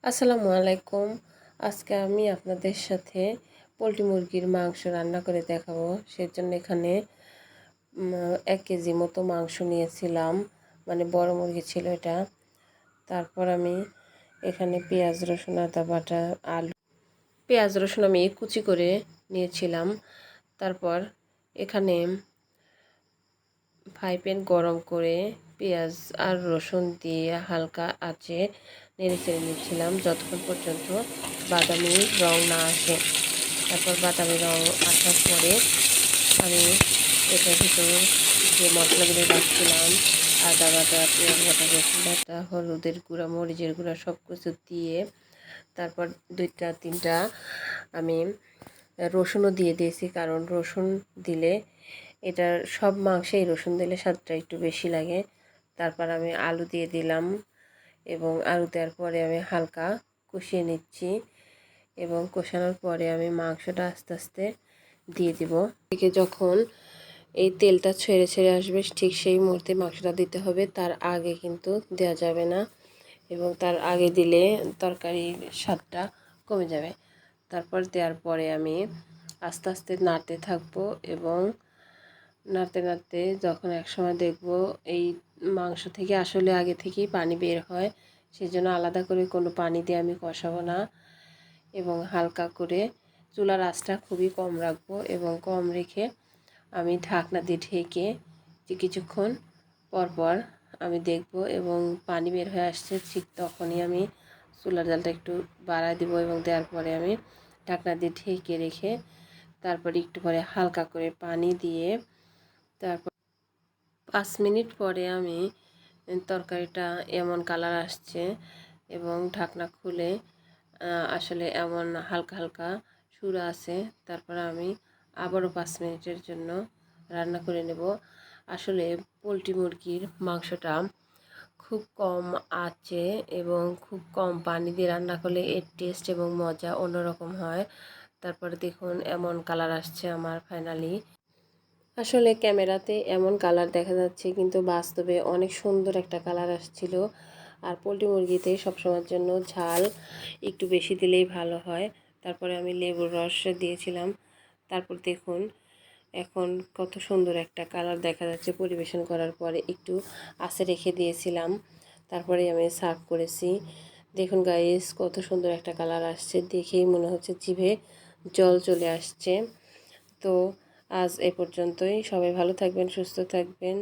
আসসালামু আলাইকুম। আজকে আমি আপনাদের সাথে পোলট্রি মুরগির মাংস রান্না করে দেখাবো। সেজন্য এখানে 1 কেজি মতো মাংস নিয়েছিলাম, মানে বড় মুরগি ছিল এটা। তারপর আমি এখানে পেঁয়াজ রসুন আদা বাটা আলু পেঁয়াজ রসুন আমি কুচি করে নিয়েছিলাম। তারপর এখানে ফ্রাই প্যান গরম করে পেঁয়াজ আর রসুন দিয়ে হালকা আঁচে নেড়েচেড়ে নিচ্ছিলাম যতক্ষণ পর্যন্ত বাদামি রং না আসে। তারপর বাদামি রং আসার পরে আমি এটার ভিতর যে মশলাগুলো রাখছিলাম, আদা বাটা, পেঁয়াজ বাটা, রসুন বাটা, হলুদের গুঁড়া, মরিচের গুঁড়া সব কিছু দিয়ে তারপর 2-3টা আমি রসুনও দিয়ে দিয়েছি, কারণ রসুন দিলে এটার সব মাংসেই রসুন দিলে স্বাদটা একটু বেশি লাগে। তারপর আমি আলু দিয়ে দিলাম এবং আলু দেওয়ার পরে আমি হালকা কষিয়ে নিচ্ছি এবং কষানোর পরে আমি মাংসটা আস্তে আস্তে দিয়ে দিব। থেকে যখন এই তেলটা ছেড়ে ছেড়ে আসবে ঠিক সেই মুহূর্তে মাংসটা দিতে হবে, তার আগে কিন্তু দেওয়া যাবে না এবং তার আগে দিলে তরকারির স্বাদটা কমে যাবে। তারপর দেওয়ার পরে আমি আস্তে আস্তে নাড়তে থাকবো এবং নাড়তে নাড়তে যখন একসময় দেখব এই মাংস থেকে আসলে আগে থেকেই পানি বের হয়, সেজন্য আলাদা করে কোনো পানি দিয়ে আমি কষাবো না এবং হালকা করে চুলার আঁচটা খুবই কম রাখবো এবং কম রেখে আমি ঢাকনা দিয়ে ঢেকে কিছুক্ষণ পরপর আমি দেখব এবং পানি বের হয়ে আসছে, ঠিক তখনই আমি চুলার জালটা একটু বাড়ায় দেবো এবং দেওয়ার পরে আমি ঢাকনা দিয়ে ঢেকে রেখে তারপর একটু পরে হালকা করে পানি দিয়ে তারপর 5 মিনিট পরে আমি তরকারিটা এমন কালার আসছে এবং ঢাকনা খুলে আসলে এমন হালকা হালকা সুরা আছে। তারপর আমি আবারও 5 মিনিটের জন্য রান্না করে নেব। আসলে পোলট্রি মুরগির মাংসটা খুব কম আঁচে এবং খুব কম পানি দিয়ে রান্না করলে এর টেস্ট এবং মজা অন্যরকম হয়। তারপরে দেখুন এমন কালার আসছে আমার ফাইনালি। আসলে ক্যামেরাতে এমন কালার দেখা যাচ্ছে, কিন্তু বাস্তবে অনেক সুন্দর একটা কালার আসছিল। আর পোলট্রি মুরগিতে সবসময়ের জন্য ঝাল একটু বেশি দিলেই ভালো হয়। তারপরে আমি লেবুর রস দিয়েছিলাম। তারপর দেখুন এখন কত সুন্দর একটা কালার দেখা যাচ্ছে। পরিবেশন করার পরে একটু আঁচে রেখে দিয়েছিলাম, তারপরে আমি সার্ভ করেছি। দেখুন গাইস কত সুন্দর একটা কালার আসছে, দেখেই মনে হচ্ছে জিভে জল চলে আসছে। তো আজ এ পর্যন্তই। সবাই ভালো থাকবেন, সুস্থ থাকবেন।